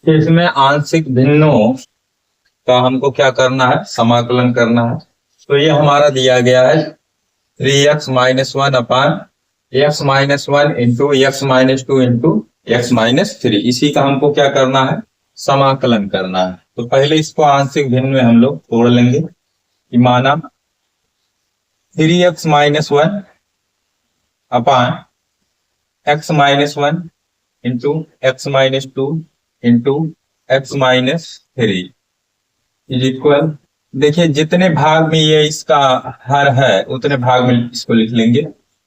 तो इसमें आंशिक भिन्नों का हमको क्या करना है, समाकलन करना है। तो ये हमारा दिया गया है 3x-1 अपान x-1 into x-2 into x-3। इसी का हमको क्या करना है, समाकलन करना है। तो पहले इसको आंशिक भिन्न में हम लोग तोड़ लेंगे कि माना 3x-1 upon x-1 into x-2 into x-3 is equal, देखिए जितने भाग में ये इसका हर है उतने भाग में इसको लिख लेंगे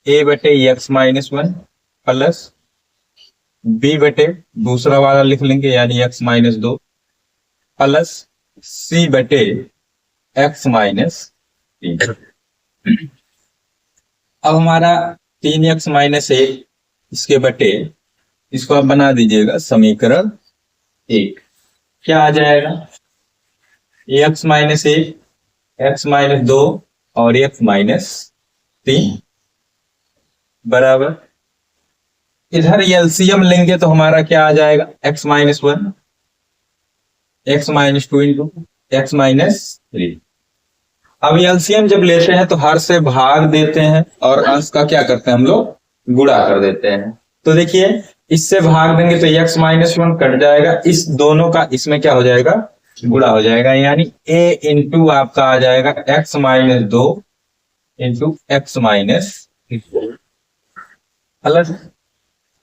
a बटे x-1 प्लस b बटे दूसरा वाला लिख लेंगे यानी x-2 प्लस c बटे x-3। अब हमारा 3x-1 इसके बटे, इसको आप बना दीजिएगा समीकरण 1। क्या आ जाएगा, x-1 x-2 और x-3 बराबर, इधर एलसीएम लेंगे तो हमारा क्या आ जाएगा, x-1 x-2 इंटू x-3। अब एलसीएम जब लेते हैं तो हर से भाग देते हैं और अंश का क्या करते हैं हम लोग, गुणा कर देते हैं। तो देखिए इससे भाग देंगे तो x-1 कट जाएगा, इस दोनों का इसमें क्या हो जाएगा, गुणा हो जाएगा, यानी a इंटू आपका आ जाएगा x-2 इंटू x-3 प्लस,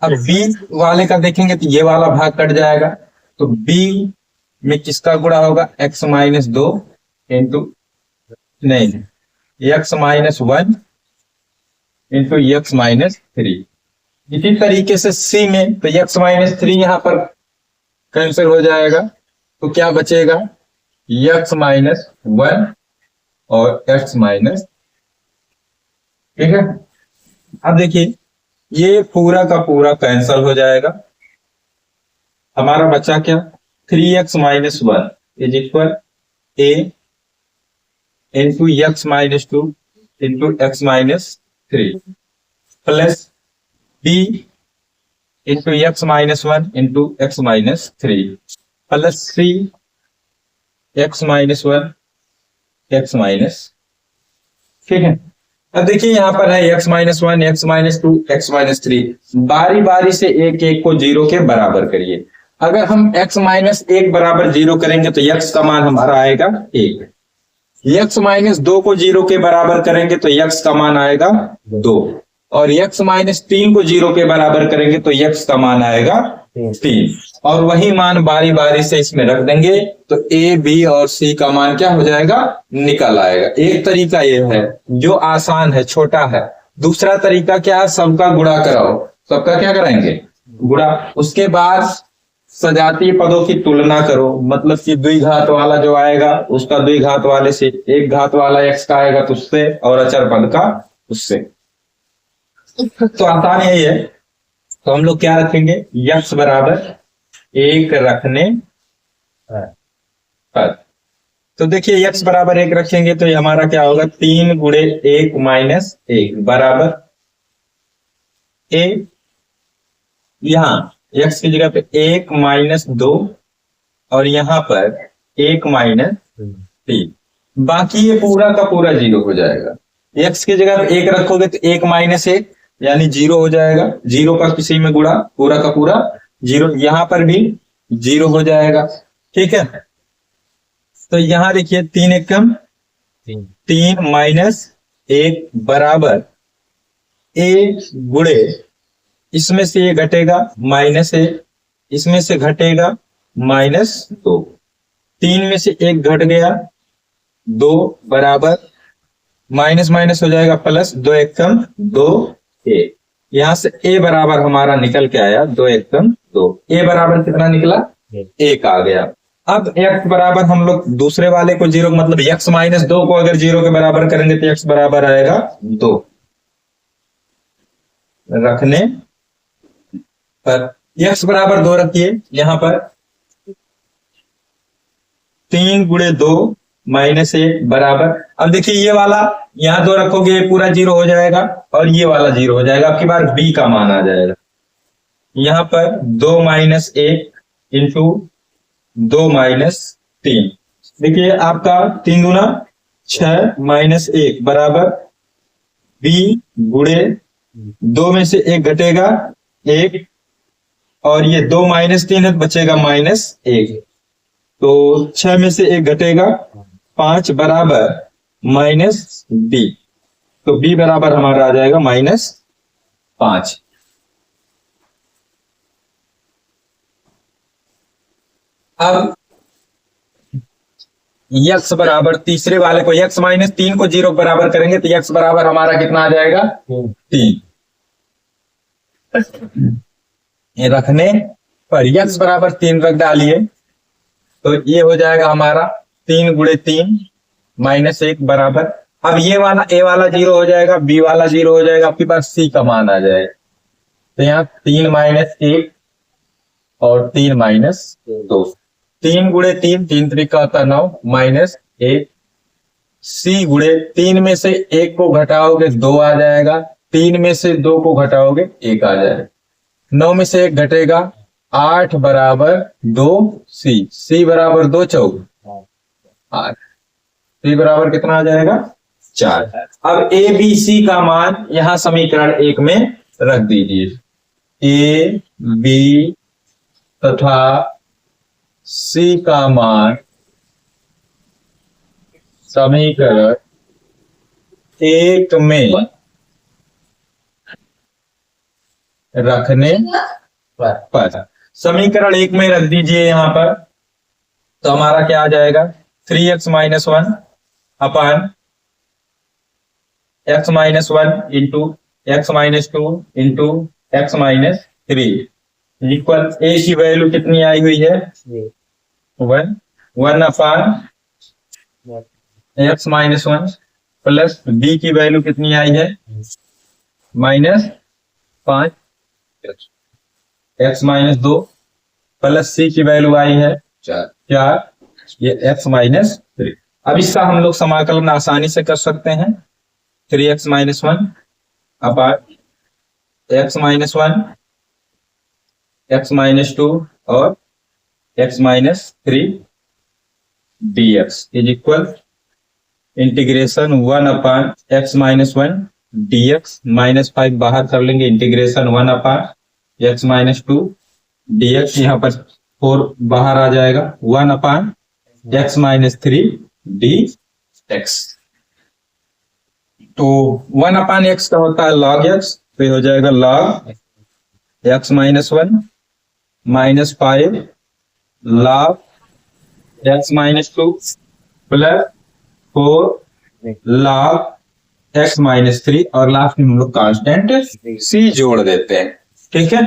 अब b वाले का देखेंगे तो ये वाला भाग कट जाएगा, तो b में किसका गुणा होगा, x-2 इंटू नहीं x-1 इंटू x-3। इसी तरीके से c में तो x-3 यहां पर कैंसिल हो जाएगा, तो क्या बचेगा, x-1 और x-, ठीक है। अब देखिए ये पूरा का पूरा कैंसिल हो जाएगा, हमारा बचा क्या, 3x-1 is equal a into x-2 into x-3 plus b into x-1 into x-3 plus c x-1 x-, ठीक है। अब देखिए यहाँ पर है x-1 x-2 x-3, बारी बारी से एक एक को 0 के बराबर करिए। अगर हम x-1 बराबर 0 करेंगे तो x का मान हमारा आएगा 1, x-2 को 0 के बराबर करेंगे तो x का मान आएगा 2, और x-3 को 0 के बराबर करेंगे तो x का मान आएगा 3, और वही मान बारी बारी से इसमें रख देंगे तो a b और c का मान क्या हो जाएगा, निकल आएगा। एक तरीका ये है जो आसान है, छोटा है। दूसरा तरीका क्या है, सबका गुणा कराओ, सबका क्या कराएंगे, गुणा। उसके बाद सजातीय पदों की तुलना करो, मतलब कि द्विघात वाला जो आएगा उसका द्विघात वाले से, एक घात वाला x का आएगा तो उससे, और अचर पद का उससे। तो आसान यही है। तो हम लोग क्या रखेंगे, x बराबर 1 रखने पर, तो देखिए x बराबर 1 रखेंगे तो ये हमारा क्या होगा, 3 गुणे 1 माइनस 1 बराबर a, यहां x की जगह पे 1 माइनस 2 और यहां पर 1 माइनस 3, बाकी ये पूरा का पूरा 0 हो जाएगा। x की जगह पे 1 रखोगे तो 1 माइनस 1 यानी 0 हो जाएगा, 0 का किसी में गुणा, पूरा का पूरा 0, यहां पर भी 0 हो जाएगा, ठीक है। तो यहां देखिए 3 एकम 3 माइनस 1 बराबर a गुणे, इसमें से ये घटेगा माइनस 1, इसमें से घटेगा -2, 3 में से 1 घट गया, 2 बराबर माइनस माइनस हो जाएगा प्लस, 2 एकम 2 a, यहां से a बराबर हमारा निकल के आया 2 एकम 2, a बराबर कितना निकला, 1 आ गया। अब x बराबर हम लोग दूसरे वाले को 0, मतलब x-2 को अगर 0 के बराबर करेंगे तो x बराबर आएगा 2 रखने पर, x बराबर 2 रखिए, यहां पर 3 गुणे 2 माइनस 1 बराबर, अब देखिए ये वाला यहां 2 रखोगे पूरा 0 हो जाएगा और ये वाला 0 हो जाएगा, आपकी बार b का मान आ जाएगा। यहां पर 2 माइनस 1 इंटू 2 माइनस 3। देखिए आपका 3 गुना 6 माइनस 1 बराबर बी गुणे 2 में से 1 घटेगा 1, और ये 2 माइनस 3 है तो बचेगा माइनस 1, तो 6 में से 1 घटेगा 5 बराबर माइनस बी, तो बी बराबर हमारा आ जाएगा -5। अब x बराबर तीसरे वाले को x -3 को 0 बराबर करेंगे तो x बराबर हमारा कितना आ जाएगा 3। ये रखने पर x बराबर 3 रख डालिए तो ये हो जाएगा हमारा 3 गुणे 3 -1 बराबर, अब ये वाला a वाला 0 हो जाएगा, b वाला 0 हो जाएगा, आपके पास c का मान आ जाएगा। तो यहाँ 3 -1 और 3 -2, 3 गुणे 3, 3 त्रिका होता 9 -1, c गुणे 3 में से 1 को घटाओगे 2 आ जाएगा, 3 में से 2 को घटाओगे 1 आ जाएगा, 9 में से 1 घटेगा 8 बराबर 2 c बराबर 2 चौक 8, c बराबर कितना आ जाएगा 4। अब a b c का मान यहां समीकरण 1 में रख दीजिए, a b तथा c का मान समीकरण 1 में रखने पर समीकरण 1 में रख दीजिए यहां पर, तो हमारा क्या आ जाएगा 3x - 1 upon x - 1 into x - 2 into x - 3 equal a की वैल्यू कितनी आई हुई है 1 अपान x - 1 प्लस b की वैल्यू कितनी आई है -5, x - 2 प्लस c की वैल्यू आई है 4, ये x - 3। अब इसका हम लोग समाकलन आसानी से कर सकते हैं, 3x - 1 अपान x - 1 x - 2 और x - 3 dx is equal integration 1 upon x - 1 dx, -5 बाहर कर लेंगे, इंटीग्रेशन 1 अपान x - 2 dx, यहाँ पर 4 बाहर आ जाएगा, 1 अपान x - 3 dx। तो 1 अपान x का होता है log x, तो ये हो जाएगा log x - 1 -5 log x - 2 plus 4 log x - 3, और लास्ट में हम लोग कांस्टेंट c जोड़ देते हैं, ठीक है।